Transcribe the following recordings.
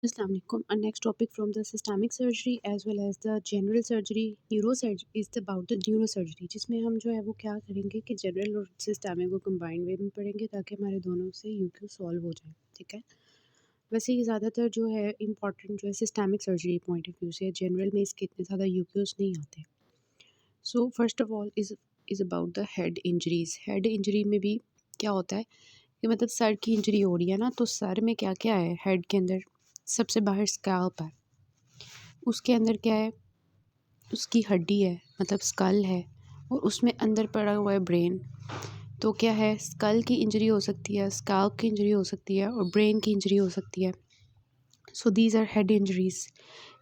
Assalamu alaikum. Our next topic from the systemic surgery as well as the general surgery, neurosurgery is about the neurosurgery, जिसमें हम जो है वो क्या करेंगे कि जनरल और सिस्टमिक को कंबाइंड वे में पढ़ेंगे ताकि हमारे दोनों से यूक्यू सॉल्व हो जाए। ठीक है, वैसे ये ज़्यादातर जो है इम्पॉर्टेंट जो है systemic surgery point of view से, जनरल में इसके इतने ज़्यादा यूक्यूज़ नहीं आते। So first of all is about the head injuries. Head injury में भी क्या होता है कि मतलब सर की इंजरी हो रही है ना, तो सर में क्या क्या है, हेड के अंदर सबसे बाहर स्कैल्प है, उसके अंदर क्या है, उसकी हड्डी है मतलब स्कल है, और उसमें अंदर पड़ा हुआ है ब्रेन। तो क्या है, स्कल की इंजरी हो सकती है, स्कैल्प की इंजरी हो सकती है, और ब्रेन की इंजरी हो सकती है। So these are head injuries,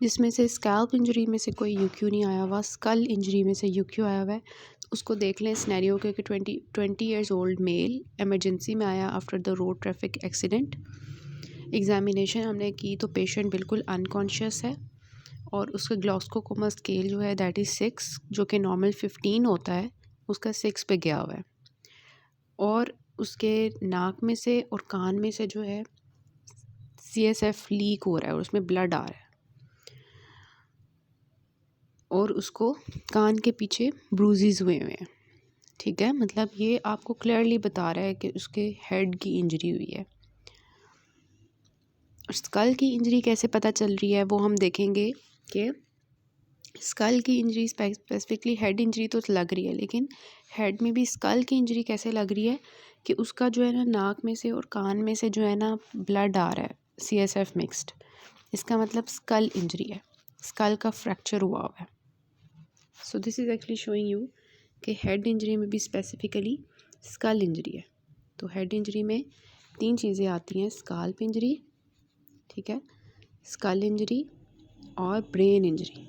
जिसमें से स्कैल्प इंजरी में से कोई यूक्यू नहीं आया हुआ, स्कल इंजरी में से यूक्यू आया हुआ है। तो उसको देख लें सिनेरियो के कि 20 ईयर्स ओल्ड मेल इमरजेंसी में आया after the road traffic accident. Examination हमने की तो पेशेंट बिल्कुल अनकॉन्शियस है, और उसका ग्लास्कोकोमा स्केल जो है दैट इज़ 6, जो कि नॉर्मल 15 होता है, उसका 6 पे गया हुआ है, और उसके नाक में से और कान में से जो है CSF लीक हो रहा है और उसमें ब्लड आ रहा है, और उसको कान के पीछे ब्रूजेस हुए हुए हैं। ठीक है, मतलब ये आपको क्लियरली बता रहा है कि उसके हेड की इंजरी हुई है। स्कल की इंजरी कैसे पता चल रही है वो हम देखेंगे कि स्कल की इंजरी स्पेसिफिकली हेड इंजरी तो लग रही है, लेकिन हेड में भी स्कल की इंजरी कैसे लग रही है कि उसका जो है ना नाक में से और कान में से जो है ना ब्लड आ रहा है, CSF मिक्स्ड। इसका मतलब स्कल इंजरी है, स्कल का फ्रैक्चर हुआ हुआ है। So this is actually showing you कि हेड इंजरी में भी स्पेसिफिकली स्कल इंजरी है। तो हेड इंजरी में 3 चीज़ें आती हैं, स्कैल्प इंजरी, ठीक है, स्कल इंजरी और ब्रेन इंजरी।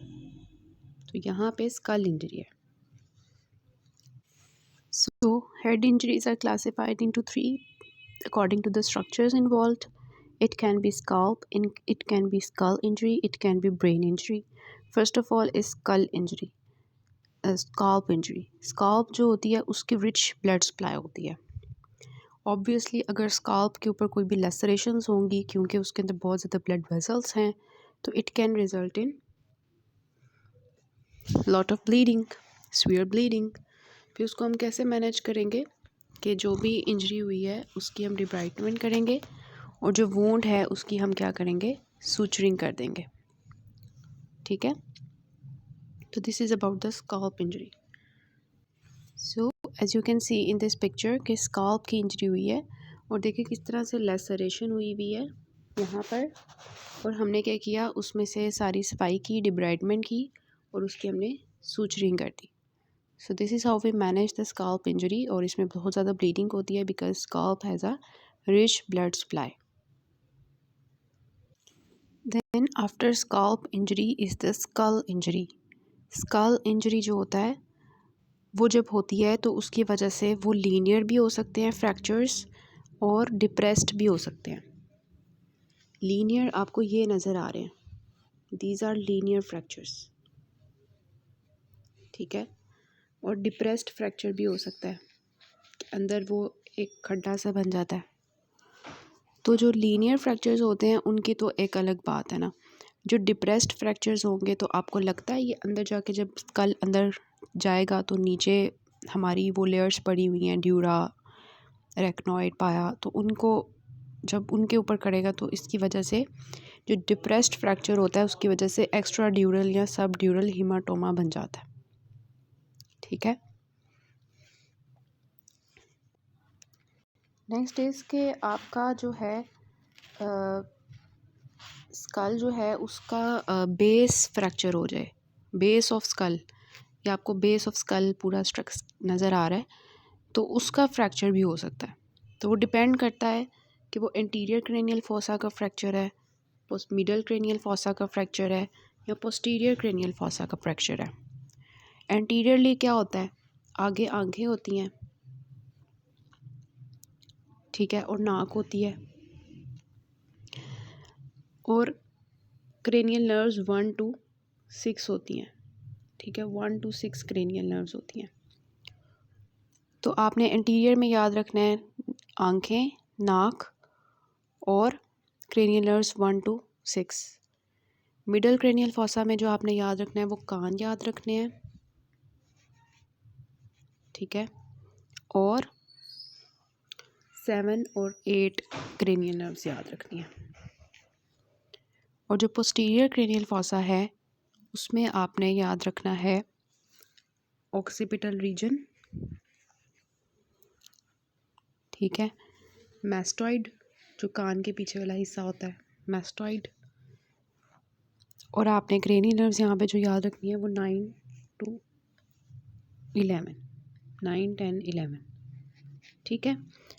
तो यहाँ पे स्कल इंजरी है। So head injuries are classified into 3 according to the structures involved. It can be scalp, it can be skull injury, it can be brain injury. First of all is skull injury, scalp injury. Scalp जो होती है उसकी rich blood supply होती है। Obviously अगर scalp के ऊपर कोई भी lacerations होंगी, क्योंकि उसके अंदर बहुत ज़्यादा blood vessels हैं, तो it can result in lot of bleeding, severe bleeding. फिर उसको हम कैसे मैनेज करेंगे कि जो भी इंजरी हुई है उसकी हम डिब्राइटमेंट करेंगे, और जो वूंड है उसकी हम क्या करेंगे, सूचरिंग कर देंगे। ठीक है, तो this is about the scalp injury. So as you can see in this picture कि स्कैल्प की इंजरी हुई है, और देखिए किस तरह से लेसरेशन हुई है यहाँ पर, और हमने क्या किया, उसमें से सारी सफाई की, डिब्राइटमेंट की, और उसकी हमने सूचरिंग कर दी। So this is how we manage the scalp injury, और इसमें बहुत ज़्यादा ब्लीडिंग होती है because scalp has a rich blood supply. Then after scalp injury is the skull injury. Skull injury जो होता है वो जब होती है तो उसकी वजह से वो लीनियर भी हो सकते हैं फ्रैक्चर्स, और डिप्रेस्ड भी हो सकते हैं। लीनियर आपको ये नज़र आ रहे हैं, दीज आर लीनियर फ्रैक्चर्स, ठीक है, और डिप्रेस्ड फ्रैक्चर भी हो सकता है, अंदर वो एक खड्डा सा बन जाता है। तो जो लीनियर फ्रैक्चर्स होते हैं उनकी तो एक अलग बात है ना, जो डिप्रेस्ड फ्रैक्चर्स होंगे तो आपको लगता है ये अंदर जाके जब कल अंदर जाएगा तो नीचे हमारी वो लेयर्स पड़ी हुई हैं, ड्यूरा, रेक्नॉइड, पाया, तो उनको जब उनके ऊपर करेगा तो इसकी वजह से जो डिप्रेस्ड फ्रैक्चर होता है उसकी वजह से एक्स्ट्रा ड्यूरल या सब ड्यूरल हीमाटोमा बन जाता है। ठीक है, नेक्स्ट इज़ के आपका जो है स्कल जो है उसका बेस फ्रैक्चर हो जाए, बेस ऑफ स्कल, या आपको बेस ऑफ स्कल पूरा स्ट्रक्स नज़र आ रहा है, तो उसका फ्रैक्चर भी हो सकता है। तो वो डिपेंड करता है कि वो एंटीरियर क्रेनियल फोसा का फ्रैक्चर है, मिडल क्रेनियल फोसा का फ्रैक्चर है, या पोस्टीरियर क्रेनियल फोसा का फ्रैक्चर है। एंटीरियरली क्या होता है, आगे आंखें होती हैं, ठीक है, और नाक होती है, और क्रेनियल नर्व्स 1 to 6 होती हैं, ठीक है, 1 to 6 क्रेनियल नर्व्स होती हैं। तो आपने इंटीरियर में याद रखना है आंखें, नाक और cranial nerves 1 to 6। Middle cranial fossa में जो आपने याद रखना है वो कान याद रखने हैं, ठीक है, और 7 और 8 क्रेनियल नर्व्स याद रखनी है। और जो पोस्टीरियर क्रेनियल फॉसा है उसमें आपने याद रखना है ऑक्सीपिटल रीजन, ठीक है, मैस्टॉइड जो कान के पीछे वाला हिस्सा होता है, मैस्टॉइड, और आपने क्रेनियल नर्व्स यहाँ पे जो याद रखनी है वो 9 to 11, 9, 10, 11, ठीक है।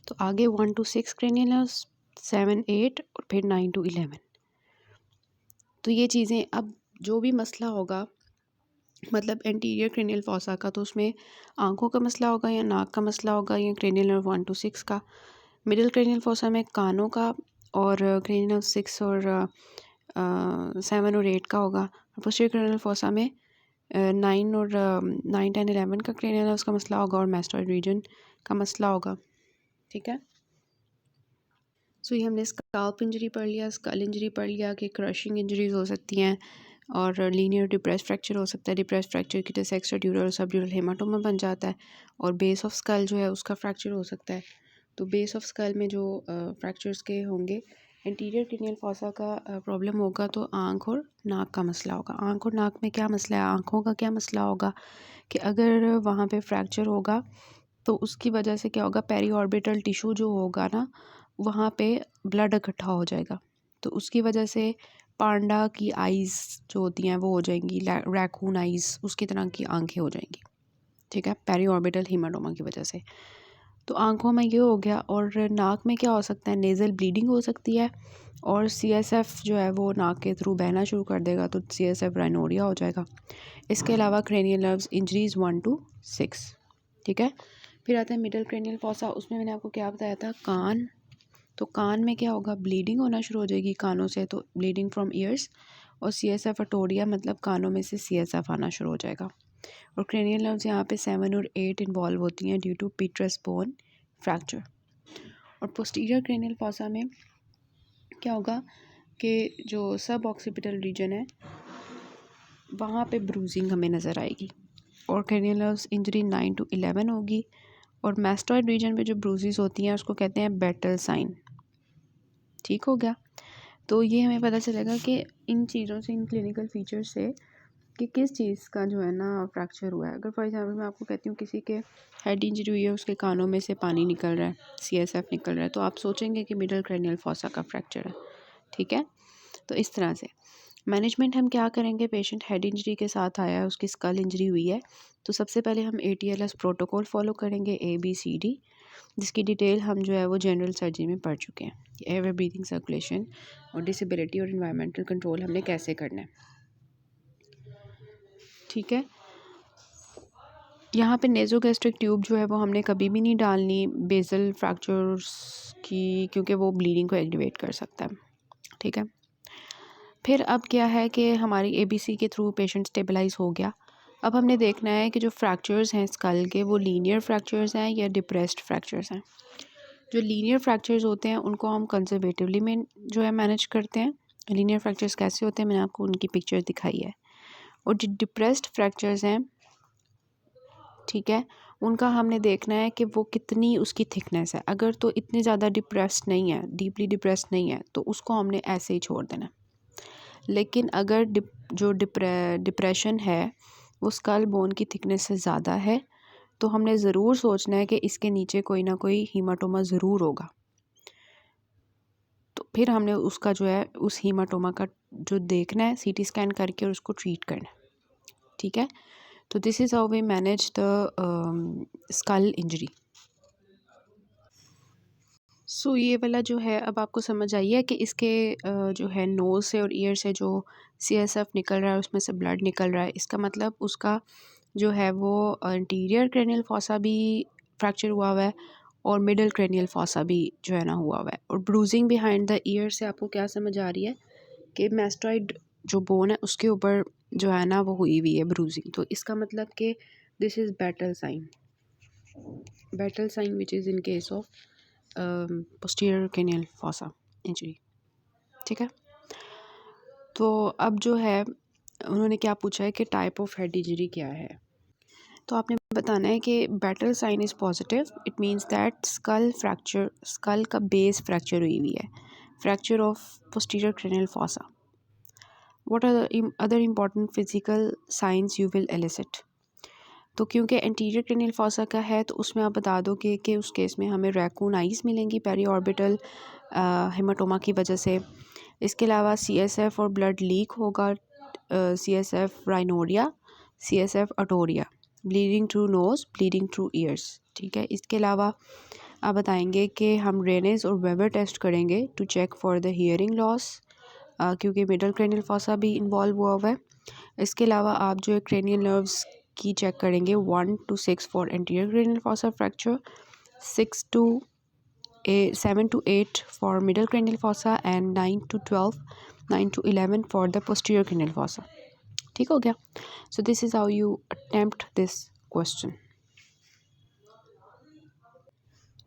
तो आगे 1 to 6 क्रेनियल नर्व्स, 7, 8 और फिर 9 to 11। तो ये चीज़ें, अब जो भी मसला होगा मतलब एंटीरियर क्रेनियल फॉसा का, तो उसमें आंखों का मसला होगा या नाक का मसला होगा या क्रेनियल नर्व 1 to 6 का। मिडिल क्रेनियल फॉसा में कानों का और क्रेनियल नर्व 6 और 7 और 8 का होगा। पोस्टीरियर क्रेनियल फॉसा में 9 और 9, 10, 11 का क्रेनियल नर्व्स का मसला होगा और मैस्टॉइड रीजन का मसला होगा, ठीक है। सो ये हमने स्काल्प इंजरी पढ़ लिया, स्कल इंजरी पढ़ लिया कि क्रशिंग इंजरीज हो सकती हैं और लीनियर डिप्रेस फ्रैक्चर हो सकता है। डिप्रेस फ्रैक्चर की वजह से एक्स्ट्रा ड्यूरल और सब ड्यूरल हेमाटोमा बन जाता है और बेस ऑफ स्कल जो है उसका फ्रैक्चर हो सकता है। तो बेस ऑफ स्कल में जो फ्रैक्चर्स के होंगे, इंटीरियर क्रेनियल फॉसा का प्रॉब्लम होगा तो आँख और नाक का मसला होगा। आँख और नाक में क्या मसला है, आँखों का क्या मसला होगा कि अगर वहाँ पे फ्रैक्चर होगा तो उसकी वजह से क्या होगा, पेरी ऑर्बिटल टिश्यू जो होगा ना वहाँ पे ब्लड इकट्ठा हो जाएगा, तो उसकी वजह से पांडा की आइज़ जो होती हैं वो हो जाएंगी, रैकून आइज़ उसकी तरह की आंखें हो जाएंगी, ठीक है, पेरी ऑर्बिटल हीमाटोमा की वजह से। तो आंखों में ये हो गया। और नाक में क्या हो सकता है, नेज़ल ब्लीडिंग हो सकती है और सीएसएफ जो है वो नाक के थ्रू बहना शुरू कर देगा, तो सीएसएफ राइनोरिया हो जाएगा। इसके अलावा क्रेनियल नर्व्स इंजरीज 1 to 6, ठीक है। फिर आता है मिडल क्रेनियल फॉसा, उसमें मैंने आपको क्या बताया था, कान। तो कान में क्या होगा, ब्लीडिंग होना शुरू हो जाएगी कानों से, तो ब्लीडिंग फ्रॉम ईयर्स, और सीएसएफ अटोरिया मतलब कानों में से सीएसएफ आना शुरू हो जाएगा। और क्रेनियल नर्व्स यहाँ पे 7 और 8 इन्वॉल्व होती हैं ड्यू टू पीट्रस बोन फ्रैक्चर। और पोस्टीरियर क्रेनियल फॉसा में क्या होगा कि जो सब ऑक्सीपिटल रीजन है वहाँ पे ब्रूजिंग हमें नज़र आएगी और क्रेनियल नर्व्स इंजरी 9 to 11 होगी। और मैस्टॉइड रीजन पे जो ब्रूजेस होती हैं उसको कहते हैं बैटल साइन, ठीक हो गया। तो ये हमें पता चलेगा कि इन चीज़ों से, इन क्लिनिकल फीचर्स से कि किस चीज़ का जो है ना फ्रैक्चर हुआ है। अगर फॉर एग्जांपल मैं आपको कहती हूँ किसी के हेड इंजरी हुई है, उसके कानों में से पानी निकल रहा है, सीएसएफ निकल रहा है, तो आप सोचेंगे कि मिडल क्रेनियल फॉसा का फ्रैक्चर है, ठीक है। तो इस तरह से मैनेजमेंट हम क्या करेंगे, पेशेंट हेड इंजरी के साथ आया है, उसकी स्कल इंजरी हुई है, तो सबसे पहले हम ATLS प्रोटोकॉल फॉलो करेंगे ABCD, जिसकी डिटेल हम जो है वो जनरल सर्जरी में पढ़ चुके हैं। एयर ब्रीथिंग, सर्कुलेशन और डिसेबिलिटी और इन्वायरमेंटल कंट्रोल हमने कैसे करना है, ठीक है। यहाँ पे नेज़ोगैस्ट्रिक ट्यूब जो है वो हमने कभी भी नहीं डालनी बेसल फ्रैक्चर्स की, क्योंकि वो ब्लीडिंग को एक्टिवेट कर सकता है, ठीक है। फिर अब क्या है कि हमारी ABC के थ्रू पेशेंट स्टेबलाइज हो गया। अब हमने देखना है कि जो फ्रैक्चर्स हैं स्कल के वो लीनियर फ्रैक्चर्स हैं या डिप्रेस्ड फ्रैक्चर्स हैं। जो लीनियर फ्रैक्चर्स होते हैं उनको हम कंजर्वेटिवली में जो है मैनेज करते हैं। लीनियर फ्रैक्चर्स कैसे होते हैं मैंने आपको उनकी पिक्चर दिखाई है। और जो डिप्रेस्ड फ्रैक्चर्स हैं, ठीक है, उनका हमने देखना है कि वो कितनी उसकी थिकनेस है। अगर तो इतनी ज़्यादा डिप्रेस्ड नहीं है, डीपली डिप्रेस्ड नहीं है, तो उसको हमने ऐसे ही छोड़ देना। लेकिन अगर जो डिप्रेशन है वो स्कल बोन की थिकनेस से ज़्यादा है, तो हमने ज़रूर सोचना है कि इसके नीचे कोई ना कोई हीमाटोमा ज़रूर होगा। तो फिर हमने उसका जो है उस हीमाटोमा का जो देखना है CT स्कैन करके और उसको ट्रीट करना है, ठीक है। तो this is how we manage the skull injury. So ये वाला जो है अब आपको समझ आई है कि इसके जो है नोज़ से और ईयर से जो CSF निकल रहा है उसमें से ब्लड निकल रहा है, इसका मतलब उसका जो है वो इंटीरियर क्रेनियल फॉसा भी फ्रैक्चर हुआ हुआ है और मिडल क्रेनियल फॉसा भी जो है ना हुआ हुआ है। और ब्रूजिंग बिहाइंड द ईयर से आपको क्या समझ आ रही है कि मैस्टॉइड जो बोन है उसके ऊपर जो है ना वो हुई हुई है ब्रूजिंग। तो इसका मतलब कि this is battle sign which is in case of posterior cranial fossa injury, ठीक है। तो अब जो है उन्होंने क्या पूछा है कि टाइप ऑफ हेड इंजरी क्या है। तो आपने बताना है कि battle sign is positive, it means that skull का बेस फ्रैक्चर हुई हुई है, fracture of posterior cranial fossa. What are the other important physical signs you will elicit. तो क्योंकि एंटीरियर क्रेनियल फॉसा का है तो उसमें आप बता दो कि उस केस में हमें रैकून आइज मिलेंगी पेरी ऑर्बिटल हेमाटोमा की वजह से। इसके अलावा CSF और ब्लड लीक होगा, CSF rhinorrhoea, CSF otorrhoea, bleeding through nose, bleeding through ears. ठीक है, इसके अलावा आप बताएंगे कि हम रेनेज और वेबर टेस्ट करेंगे to check for the hearing loss, क्योंकि मिडल क्रेनियल फॉसा भी इन्वॉल्व हुआ है। इसके अलावा आप जो है क्रेनियल नर्व्स की चेक करेंगे 1 to 6 for anterior cranial fossa fracture, 7 to 8 for middle cranial fossa and 9 to 11 for the posterior cranial fossa. ठीक हो गया। सो this is how you attempt this question.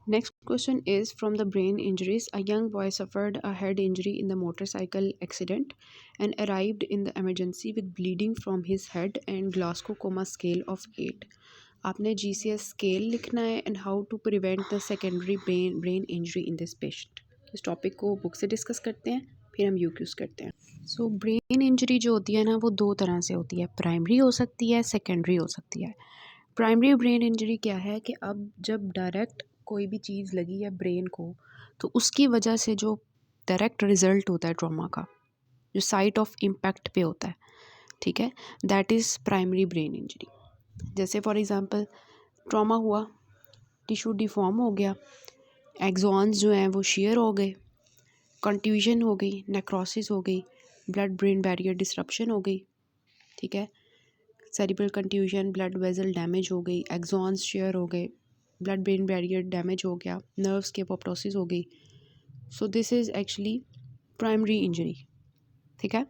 Next question is from the brain injuries. A young boy suffered a head injury in the motorcycle accident and arrived in the emergency with bleeding from his head and Glasgow Coma scale of 8. आपने GCS scale लिखना है and how to prevent the secondary brain injury in this patient. इस topic को book से discuss करते हैं, फिर हम यूक्यूज़ करते हैं। सो ब्रेन इंजरी जो होती है ना वो दो तरह से होती है, प्राइमरी हो सकती है, सेकेंडरी हो सकती है। प्राइमरी ब्रेन इंजरी क्या है कि अब जब डायरेक्ट कोई भी चीज़ लगी है ब्रेन को तो उसकी वजह से जो डायरेक्ट रिजल्ट होता है ट्रॉमा का, जो साइट ऑफ इम्पैक्ट पे होता है, ठीक है, that is primary brain injury. जैसे फॉर एग्ज़ाम्पल ट्रॉमा हुआ, टिश्यू डिफॉर्म हो गया, एक्सॉन्स जो हैं वो शेयर हो गए, कंट्यूजन हो गई, नेक्रोसिस हो गई, ब्लड ब्रेन बैरियर डिसरप्शन हो गई, ठीक है, cerebral contusion, blood vessel damage हो गई, एक्सॉन्स शेयर हो गए, ब्लड ब्रेन बैरियर डैमेज हो गया, नर्व्स की एपोप्टोसिस हो गई। सो this is actually primary injury. ठीक है।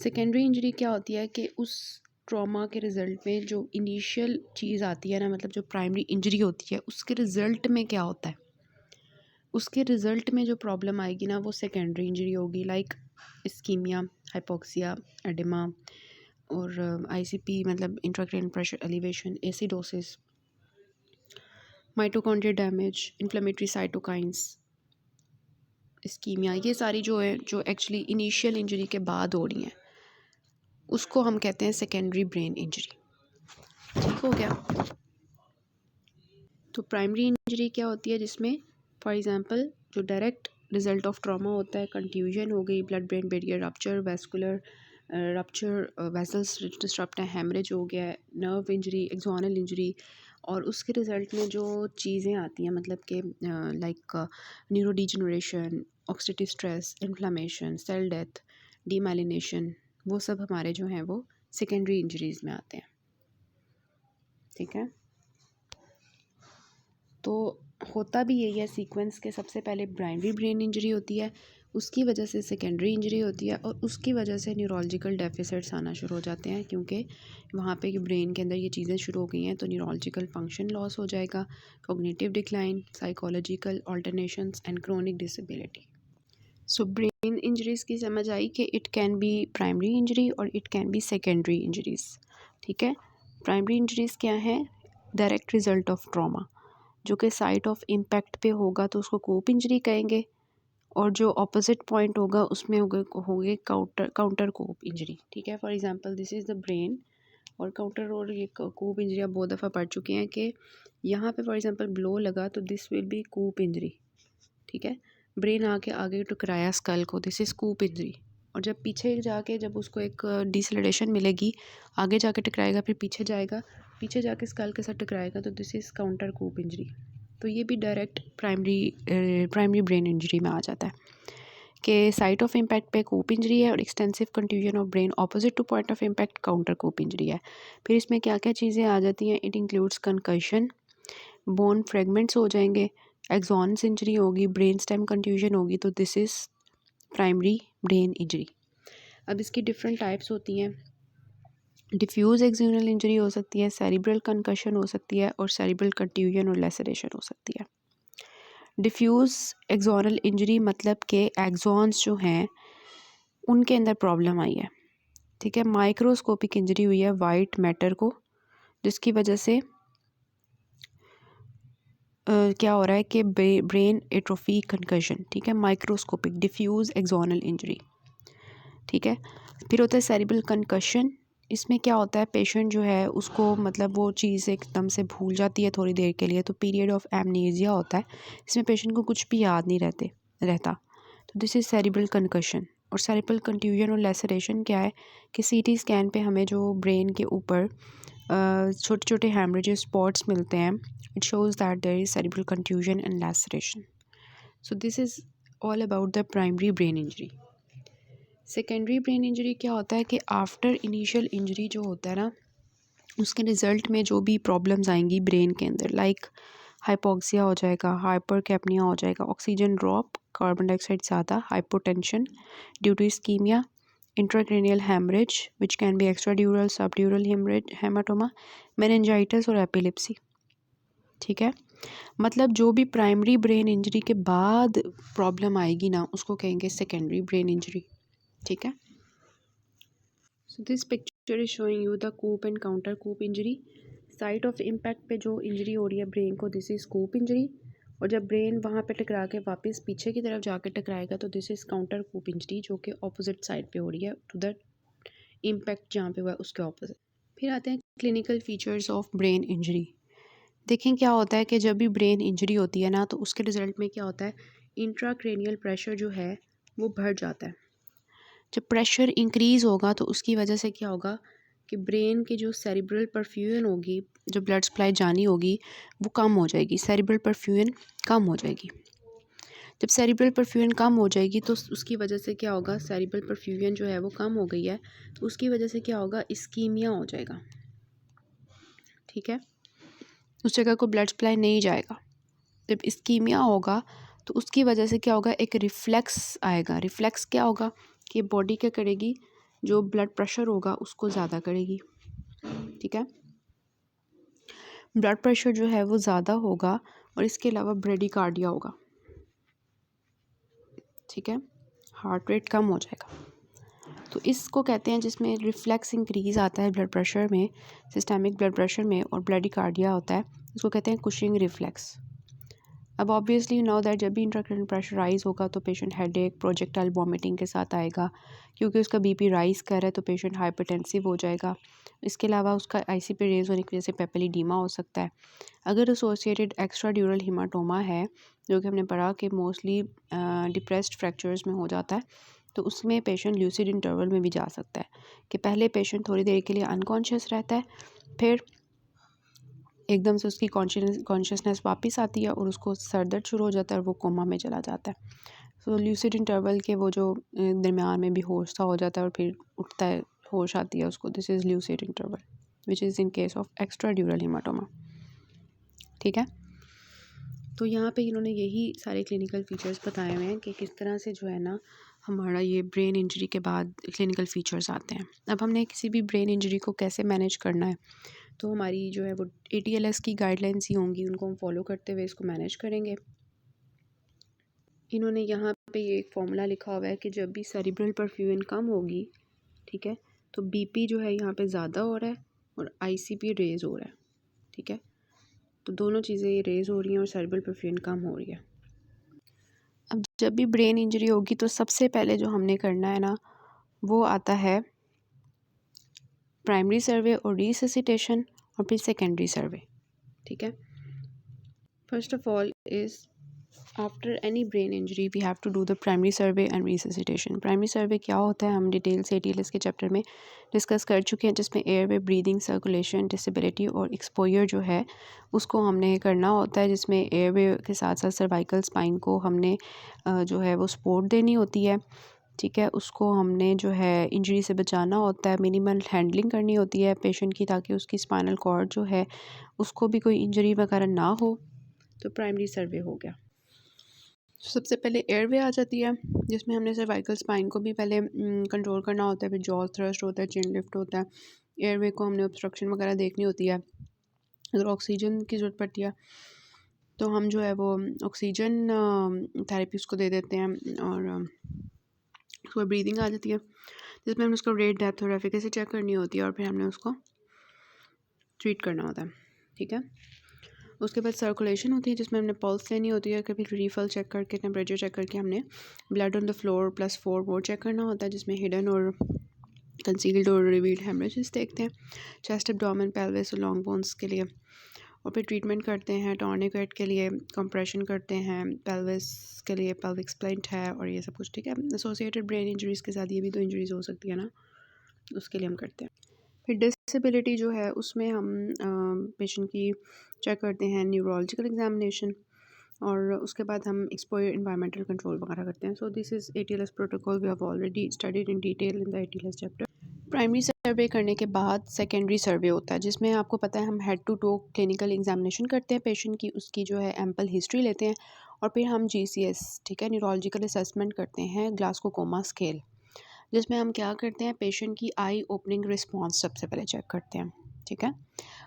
सेकेंडरी इंजरी क्या होती है कि उस ट्रॉमा के रिज़ल्ट में जो इनिशियल चीज़ आती है ना, मतलब जो प्राइमरी इंजरी होती है उसके रिज़ल्ट में क्या होता है, उसके रिज़ल्ट में जो प्रॉब्लम आएगी ना वो सेकेंडरी इंजरी होगी, लाइक इस्कीमिया, हाइपोक्सिया, एडिमा और ICP मतलब intracranial pressure elevation, acidosis, mitochondrial damage, inflammatory cytokines, ischemia, ये सारी जो है जो एक्चुअली इनिशियल इंजरी के बाद हो रही हैं उसको हम कहते हैं सेकेंडरी ब्रेन इंजरी। ठीक हो गया। तो प्राइमरी इंजरी क्या होती है जिसमें फॉर एग्जांपल जो डायरेक्ट रिजल्ट ऑफ ट्रॉमा होता है, कंट्यूजन हो गई, blood brain barrier rupture, vascular rupture, vessels disturbed है, हेमरेज हो गया, नर्व इंजरी, एक्सोनल इंजरी, और उसके रिज़ल्ट में जो चीज़ें आती हैं मतलब कि like neurodegeneration, oxidative stress, inflammation, cell death, demyelination, वो सब हमारे जो हैं वो सेकेंडरी इंजरीज़ में आते हैं। ठीक है। तो होता भी यही है सीक्वेंस के, सबसे पहले प्राइमरी ब्रेन इंजरी होती है, उसकी वजह से सेकेंडरी इंजरी होती है और उसकी वजह से न्यूरोलॉजिकल डेफिसिट्स आना शुरू हो जाते हैं, क्योंकि वहाँ पे ब्रेन के अंदर ये चीज़ें शुरू हो गई हैं तो न्यूरोलॉजिकल फंक्शन लॉस हो जाएगा, cognitive decline, psychological alternations and chronic disability. So brain injuries की समझ आई कि it can be primary injury और it can be secondary injuries. ठीक है। प्राइमरी इंजरीज़ क्या है, डायरेक्ट रिजल्ट ऑफ ट्रॉमा, जो कि साइट ऑफ इम्पैक्ट पे होगा तो उसको कोप इंजरी कहेंगे, और जो ऑपोजिट पॉइंट होगा उसमें होगे काउंटर कोप इंजरी। ठीक है। For example this is the brain और काउंटर, और ये कोप इंजरी आप बहुत दफ़ा पढ़ चुके हैं कि यहाँ पे फॉर एग्जांपल ब्लो लगा तो this will be coup injury. ठीक है। ब्रेन आके आगे टकराया स्कल को, दिस इज़ कोप इंजरी, और जब पीछे जाके जब उसको एक डिसलेशन मिलेगी, आगे जाके टकराएगा, फिर पीछे जाएगा, पीछे जाके स्कल के साथ टकराएगा, तो this is counter coup injury. तो ये भी डायरेक्ट प्राइमरी ब्रेन इंजरी में आ जाता है कि साइट ऑफ इम्पैक्ट पे कोप इंजरी है और extensive contusion of brain opposite to point of impact counter coup injury है। फिर इसमें क्या क्या चीज़ें आ जाती हैं, it includes concussion, bone fragments हो जाएंगे, एक्सॉन्स इंजरी होगी, ब्रेन स्टेम कंट्यूजन होगी, तो this is primary brain injury. अब इसकी डिफरेंट टाइप्स होती हैं, डिफ्यूज़ एक्सियल इंजरी हो सकती है, सेरिब्रल कंकशन हो सकती है, और सेरिब्रल कंट्यूजन और लेसरेशन हो सकती है। डिफ्यूज़ एक्सोनल इंजरी मतलब कि एक्सॉन्स जो हैं उनके अंदर प्रॉब्लम आई है, ठीक है। माइक्रोस्कोपिक इंजरी हुई है वाइट मैटर को, जिसकी वजह से क्या हो रहा है कि ब्रेन एट्रोफी कंकशन, ठीक है। माइक्रोस्कोपिक डिफ्यूज एक्सोनल इंजरी, ठीक है। फिर होता है सेरिब्रल कंकशन। इसमें क्या होता है, पेशेंट जो है उसको मतलब वो चीज़ एकदम से भूल जाती है थोड़ी देर के लिए, तो पीरियड ऑफ एमनीजिया होता है। इसमें पेशेंट को कुछ भी याद नहीं रहता। तो दिस इज़ सेरिब्रल कंकशन। और सेरिब्रल कंट्यूजन और लेसरेशन क्या है कि सीटी स्कैन पे हमें जो ब्रेन के ऊपर छोटे छोटे हेमरेजेस स्पॉट्स मिलते हैं, it shows that there is cerebral contusion and laceration. So this is all about the primary brain injury. Secondary brain injury क्या होता है कि आफ्टर इनिशियल इंजरी जो होता है ना, उसके रिज़ल्ट में जो भी प्रॉब्लम्स आएंगी ब्रेन के अंदर, लाइक हाइपोक्सिया हो जाएगा, हाइपरकैप्निया हो जाएगा, ऑक्सीजन ड्रॉप, कार्बन डाइऑक्साइड ज़्यादा, hypotension due to ischaemia, intracranial haemorrhage which can be extradural subdural haematoma, meningitis और एपिलेप्सी, ठीक है। मतलब जो भी प्राइमरी ब्रेन इंजरी के बाद प्रॉब्लम आएगी ना, उसको कहेंगे सेकेंडरी ब्रेन इंजरी, ठीक है। So this picture is showing you the coup and counter coup injury. Site of impact पे जो इंजरी हो रही है ब्रेन को, दिस इज कूप इंजरी। और जब ब्रेन वहाँ पे टकरा के वापस पीछे की तरफ जाके टकराएगा तो this is counter coup injury, जो कि ऑपोजिट साइड पे हो रही है टू द इम्पैक्ट जहाँ पे हुआ है उसके ऑपोजिट। फिर आते हैं clinical features of brain injury. देखें क्या होता है कि जब भी ब्रेन इंजरी होती है ना, तो उसके रिजल्ट में क्या होता है, इंट्राक्रेनियल प्रेशर जो है वो बढ़ जाता है। जब प्रेशर इंक्रीज़ होगा तो उसकी वजह से क्या होगा कि ब्रेन की जो सेरिब्रल परफ्यूजन होगी, जो ब्लड सप्लाई जानी होगी, वो कम हो जाएगी, सेरिब्रल परफ्यूजन कम हो जाएगी। जब सेरिब्रल परफ्यूजन कम हो जाएगी तो उसकी वजह से क्या होगा, सेरिब्रल परफ्यूजन जो है वो कम हो गई है, तो उसकी वजह से क्या होगा, इस्कीमिया हो जाएगा, ठीक है। उस जगह को ब्लड सप्लाई नहीं जाएगा। जब इस्कीमिया होगा तो उसकी वजह से क्या होगा, एक रिफ्लेक्स आएगा। रिफ्लेक्स क्या होगा कि बॉडी क्या करेगी, जो ब्लड प्रेशर होगा उसको ज़्यादा करेगी, ठीक है। ब्लड प्रेशर जो है वो ज़्यादा होगा और इसके अलावा ब्रेडिकार्डिया होगा, ठीक है। हार्ट रेट कम हो जाएगा। तो इसको कहते हैं, जिसमें रिफ्लेक्स इंक्रीज़ आता है ब्लड प्रेशर में, सिस्टेमिक ब्लड प्रेशर में, और ब्रेडिकार्डिया होता है, इसको कहते हैं कुशिंग रिफ्लेक्स। अब ऑब्वियसली नो दैट जब भी इंट्राक्रेनियल प्रेशर राइज होगा तो पेशेंट हेडेक, प्रोजेक्टाइल वॉमिटिंग के साथ आएगा, क्योंकि उसका बीपी राइज कर रहा है तो पेशेंट हाइपरटेंसिव हो जाएगा। इसके अलावा उसका आईसीपी रेज होने की वजह से पेपिलिडीमा हो सकता है। अगर एसोसिएटेड एक्स्ट्रा ड्यूरल हीमाटोमा है, जो कि हमने पढ़ा कि मोस्टली डिप्रेस्ड फ्रैक्चर्स में हो जाता है, तो उसमें पेशेंट ल्यूसिड इंटरवल में भी जा सकता है, कि पहले पेशेंट थोड़ी देर के लिए अनकॉन्शियस रहता है, फिर एकदम से उसकी कॉन्शियसनेस वापस आती है और उसको सर दर्द शुरू हो जाता है और वो कोमा में चला जाता है। सो ल्यूसिड इंटरवल के वो जो दरमियान में भी होश सा हो जाता है और फिर उठता है, होश आती है उसको, this is lucid interval which is in case of extra ड्यूरल haematoma, ठीक है। तो यहाँ पे इन्होंने यही सारे क्लिनिकल फीचर्स बताए हुए हैं कि किस तरह से जो है ना हमारा ये ब्रेन इंजरी के बाद क्लिनिकल फीचर्स आते हैं। अब हमने किसी भी ब्रेन इंजरी को कैसे मैनेज करना है, तो हमारी जो है वो ATLS की गाइडलाइंस ही होंगी, उनको हम फॉलो करते हुए इसको मैनेज करेंगे। इन्होंने यहाँ पे ये एक फॉर्मूला लिखा हुआ है कि जब भी सेरिब्रल परफ्यूजन कम होगी, ठीक है, तो BP जो है यहाँ पे ज़्यादा हो रहा है और ICP रेज़ हो रहा है, ठीक है। तो दोनों चीज़ें ये रेज़ हो रही हैं और सेरिब्रल परफ्यूजन कम हो रही है। अब जब भी ब्रेन इंजरी होगी तो सबसे पहले जो हमने करना है ना, वो आता है प्राइमरी सर्वे और रिससिटेशन, और फिर सेकेंडरी सर्वे, ठीक है। First of all is after any brain injury we have to do the primary survey and resuscitation. Primary survey क्या होता है, हम डिटेल से ATLS के चैप्टर में डिस्कस कर चुके हैं, जिसमें एयरवे, ब्रीदिंग, सर्कुलेशन, डिसेबिलिटी और एक्सपोजर जो है उसको हमने करना होता है, जिसमें एयरवे के साथ साथ सर्वाइकल स्पाइन को हमने जो है वो सपोर्ट देनी होती है, ठीक है। उसको हमने जो है इंजरी से बचाना होता है, मिनिमल हैंडलिंग करनी होती है पेशेंट की, ताकि उसकी स्पाइनल कॉर्ड जो है उसको भी कोई इंजरी वगैरह ना हो। तो प्राइमरी सर्वे हो गया। सबसे पहले एयरवे आ जाती है, जिसमें हमने सर्वाइकल स्पाइन को भी पहले कंट्रोल करना होता है, फिर जॉ थ्रस्ट होता है, चिन लिफ्ट होता है, एयरवे को हमने ऑब्स्ट्रक्शन वगैरह देखनी होती है। अगर ऑक्सीजन की ज़रूरत पड़ती है तो हम जो है वो ऑक्सीजन थेरेपी उसको दे देते हैं, और उसके बाद ब्रीदिंग आ जाती है, जिसमें हमने उसको रेट, डेप्थ और एफिकेसी चेक करनी होती है और फिर हमने उसको ट्रीट करना होता है। ठीक है, उसके बाद सर्कुलेशन होती है, जिसमें हमने पल्स लेनी होती है, कभी रीफल चेक करके, टेम्परेचर चेक करके हमने blood on the floor +4 more check करना होता है, जिसमें हिडन और कंसील्ड और रिवील्ड हेमरेजेस देखते हैं, चेस्ट, एब्डोमेन, पेल्विस और लॉन्ग बोन्स के लिए। और फिर ट्रीटमेंट करते हैं टॉर्निकेट के लिए, कंप्रेशन करते हैं पेल्विस के लिए, पेल्विक स्प्लिंट है और ये सब कुछ। ठीक है, एसोसिएटेड ब्रेन इंजरीज़ के साथ ये भी तो इंजरीज़ हो सकती है ना, उसके लिए हम करते हैं। फिर डिसेबिलिटी जो है उसमें हम पेशेंट की चेक करते हैं न्यूरोलॉजिकल एग्जामिनेशन, और उसके बाद हम एक्सपोजर एनवायरमेंटल कंट्रोल वगैरह करते हैं। So this is ATLS protocol, we have already studied in detail in the ATLS chapter. Primary survey करने के बाद सेकेंडरी सर्वे होता है, जिसमें आपको पता है हम head to toe clinical examination करते हैं पेशेंट की, उसकी जो है एम्पल हिस्ट्री लेते हैं, और फिर हम GCS, ठीक है, न्यूरोलॉजिकल असेसमेंट करते हैं, ग्लासगो कोमा स्केल, जिसमें हम क्या करते हैं पेशेंट की आई ओपनिंग रिस्पॉन्स सबसे पहले चेक करते हैं। ठीक है,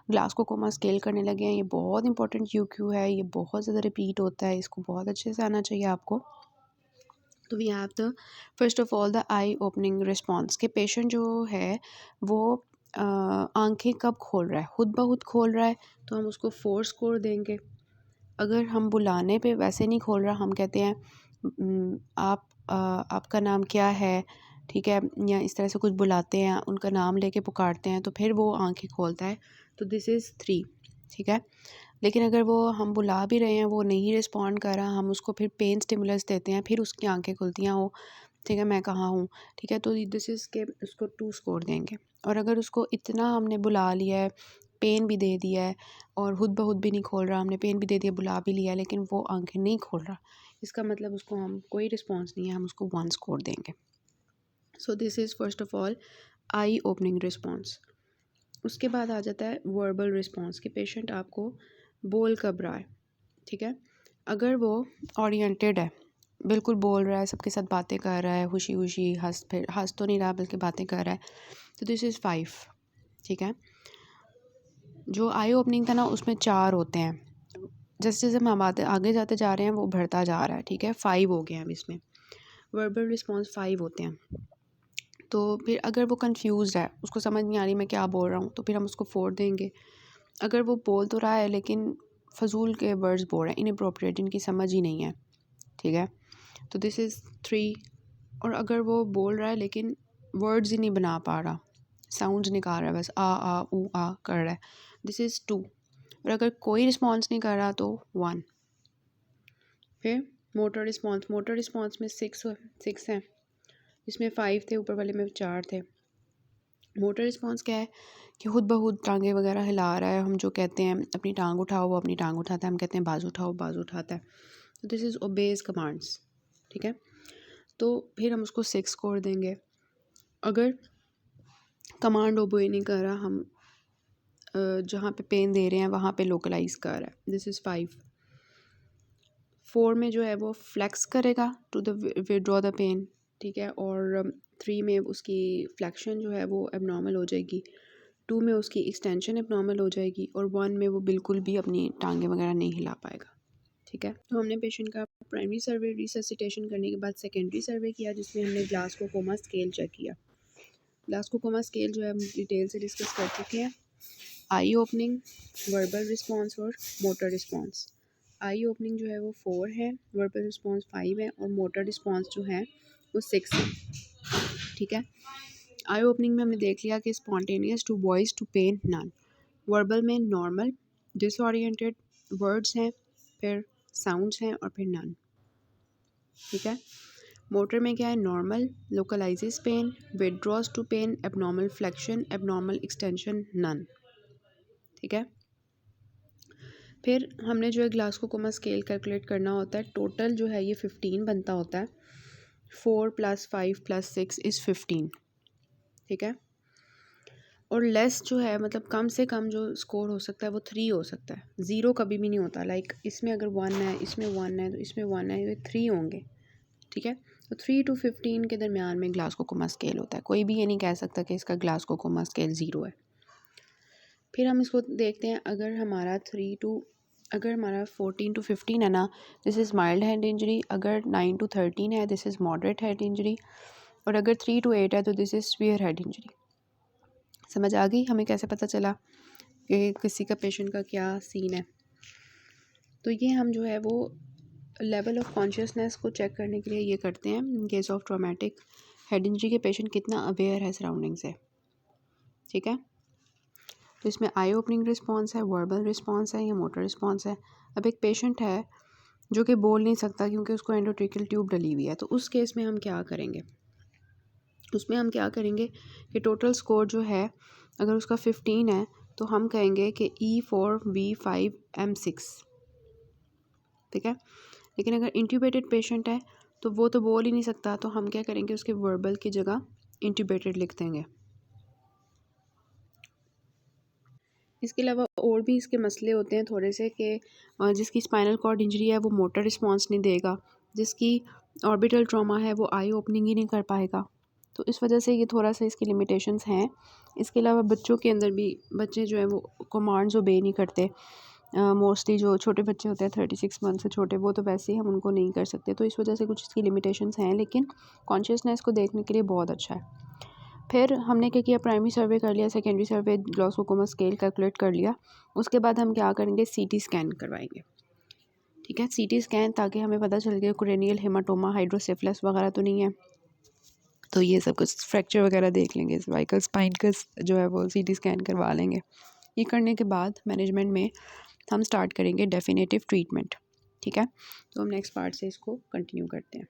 ग्लासगो कोमा स्केल करने लगे हैं, ये बहुत इंपॉर्टेंट QQ है, ये बहुत ज़्यादा रिपीट होता है, इसको बहुत अच्छे से आना चाहिए आपको। तो we have the first of all the eye opening response, के पेशेंट जो है वो आंखें कब खोल रहा है, खुद ब खुद खोल रहा है तो हम उसको 4 स्कोर देंगे। अगर हम बुलाने पे वैसे नहीं खोल रहा, हम कहते हैं आपका नाम क्या है, ठीक है, या इस तरह से कुछ बुलाते हैं, उनका नाम लेके पुकारते हैं, तो फिर वो आंखें खोलता है, तो दिस इज़ 3। ठीक है, लेकिन अगर वो हम बुला भी रहे हैं, वो नहीं रिस्पॉन्ड कर रहा, हम उसको फिर पेन स्टिमुलस देते हैं, फिर उसकी आंखें खुलती हैं, वो ठीक है मैं कहाँ हूँ, ठीक है, तो दिस इज़ के उसको 2 स्कोर देंगे। और अगर उसको इतना हमने बुला लिया है, पेन भी दे दिया है और खुद ब खुद भी नहीं खोल रहा, हमने पेन भी दे दिया, बुला भी लिया, लेकिन वो आंखें नहीं खोल रहा, इसका मतलब उसको हम कोई रिस्पॉन्स नहीं है, हम उसको 1 स्कोर देंगे। सो this is first of all I opening response. उसके बाद आ जाता है वर्बल रिस्पॉन्स, कि पेशेंट आपको बोल कब रहा है। ठीक है, अगर वो ओरिएंटेड है, बिल्कुल बोल रहा है, सबके साथ बातें कर रहा है, खुशी खुशी हंस तो नहीं रहा बल्कि बातें कर रहा है, तो दिस इज़ 5। ठीक है, जो आई ओपनिंग था ना उसमें 4 होते हैं, जैसे जैसे हम आगे जाते जा रहे हैं वो बढ़ता जा रहा है। ठीक है, 5 हो गए हैं अब इसमें, वर्बल रिस्पॉन्स 5 होते हैं। तो फिर अगर वो कंफ्यूज्ड है, उसको समझ नहीं आ रही मैं क्या बोल रहा हूँ, तो फिर हम उसको 4 देंगे। अगर वो बोल तो रहा है लेकिन फजूल के वर्ड्स बोल रहे हैं, इनअप्रोप्रिएट, इनकी समझ ही नहीं है, ठीक है, तो दिस इज़ 3। और अगर वो बोल रहा है लेकिन वर्ड्स ही नहीं बना पा रहा, साउंड्स निकाल रहा है, बस आ ऊ आ कर रहा है, दिस इज़ 2। और अगर कोई रिस्पॉन्स नहीं कर रहा तो 1। फिर मोटर रिस्पॉन्स में 6 हैं, इसमें 5 थे, ऊपर वाले में 4 थे। मोटर रिस्पॉन्स क्या है कि खुद ब खुद टांगे वगैरह हिला रहा है, हम जो कहते हैं अपनी टांग उठाओ, वो अपनी टांग उठाता है, हम कहते हैं बाजू उठाओ, बाजू उठाता है, तो दिस इज़ ओबेज कमांड्स। ठीक है, तो फिर हम उसको 6 स्कोर देंगे। अगर कमांड ओबे नहीं कर रहा, हम जहाँ पे पेन दे रहे हैं वहाँ पे लोकलाइज कर रहा है, दिस इज़ 5। 4 में जो है वो फ्लेक्स करेगा to the withdraw the pain, ठीक है, और 3 में उसकी फ्लेक्शन जो है वो एबनॉर्मल हो जाएगी, 2 में उसकी एक्सटेंशन एबनॉर्मल हो जाएगी, और 1 में वो बिल्कुल भी अपनी टांगें वगैरह नहीं हिला पाएगा। ठीक है, तो हमने पेशेंट का प्राइमरी सर्वे रिससिटेशन करने के बाद सेकेंडरी सर्वे किया, जिसमें हमने ग्लासगो कोमा स्केल चेक किया। ग्लासगो कोमा स्केल जो है हम डिटेल से डिस्कस कर चुके हैं, आई ओपनिंग, वर्बल रिस्पॉन्स और मोटर रिस्पॉन्स। आई ओपनिंग जो है वो 4 है, वर्बल रिस्पॉन्स 5 है, और मोटर रिस्पॉन्स जो है वो 6 है। ठीक है, आई ओपनिंग में हमने देख लिया कि spontaneous, to voice, to pain, none. Verbal में नॉर्मल, डिसओरिएंटेड, वर्ड्स हैं, फिर साउंड्स हैं और फिर नन। ठीक है, मोटर में क्या है, normal, localises pain, withdraws to pain, abnormal flexion, abnormal extension, none. ठीक है, फिर हमने जो है ग्लासगो कोमा स्केल कैलकुलेट करना होता है, टोटल जो है ये 15 बनता होता है, 4 + 5 + 6 इज़ 15। ठीक है, और लेस जो है मतलब कम से कम जो स्कोर हो सकता है वो 3 हो सकता है, 0 कभी भी नहीं होता। लाइक इसमें अगर 1 है, इसमें 1 है, तो इसमें 1 है, ये 3 होंगे। ठीक है, तो 3 to 15 के दरमियान में ग्लासगो कोमा स्केल होता है, कोई भी ये नहीं कह सकता कि इसका ग्लासगो कोमा स्केल 0 है। फिर हम इसको देखते हैं, अगर हमारा 14 to 15 है ना, this is mild head injury. अगर 9 to 13 है, this is moderate head injury. और अगर 3 to 8 है तो this is severe head injury. समझ आ गई हमें कैसे पता चला कि किसी का पेशेंट का क्या सीन है। तो ये हम जो है वो लेवल ऑफ कॉन्शियसनेस को चेक करने के लिए ये करते हैं इन case of traumatic head injury के पेशेंट कितना अवेयर है सराउंडिंग से। ठीक है, तो इसमें आई ओपनिंग रिस्पॉन्स है, वर्बल रिस्पॉन्स है या मोटर रिस्पॉन्स है। अब एक पेशेंट है जो कि बोल नहीं सकता क्योंकि उसको एंडोट्रेकियल ट्यूब डली हुई है, तो उस केस में हम क्या करेंगे, उसमें हम क्या करेंगे कि टोटल स्कोर जो है अगर उसका 15 है तो हम कहेंगे कि E4V5M6। ठीक है, लेकिन अगर इंट्यूबेटेड पेशेंट है तो वो तो बोल ही नहीं सकता, तो हम क्या करेंगे उसके वर्बल की जगह इंट्यूबेटेड लिख देंगे। इसके अलावा और भी इसके मसले होते हैं थोड़े से कि जिसकी स्पाइनल कॉर्ड इंजरी है वो मोटर रिस्पॉन्स नहीं देगा, जिसकी ऑर्बिटल ट्रॉमा है वो आई ओपनिंग ही नहीं कर पाएगा। तो इस वजह से ये थोड़ा सा इसकी लिमिटेशंस हैं। इसके अलावा बच्चों के अंदर भी बच्चे जो है वो कमांड्स ओबे नहीं करते। मोस्टली जो छोटे बच्चे होते हैं 36 मंथ से छोटे, वो तो वैसे ही हम उनको नहीं कर सकते, तो इस वजह से कुछ इसकी लिमिटेशंस हैं, लेकिन कॉन्शियसनेस को देखने के लिए बहुत अच्छा है। फिर हमने क्या किया, प्राइमरी सर्वे कर लिया, सेकेंडरी सर्वे ग्लॉसोकोमा स्केल कैलकुलेट कर लिया। उसके बाद हम क्या करेंगे, सीटी स्कैन करवाएंगे। ठीक है, सीटी स्कैन, ताकि हमें पता चल गया क्रेनियल हेमाटोमा, हाइड्रोसेफलस वगैरह तो नहीं है। तो ये सब कुछ फ्रैक्चर वगैरह देख लेंगे, सर्वाइकल स्पाइन का जो है वो सीटी स्कैन करवा लेंगे। ये करने के बाद मैनेजमेंट में हम स्टार्ट करेंगे डेफिनेटिव ट्रीटमेंट। ठीक है, तो हम नेक्स्ट पार्ट से इसको कंटिन्यू करते हैं।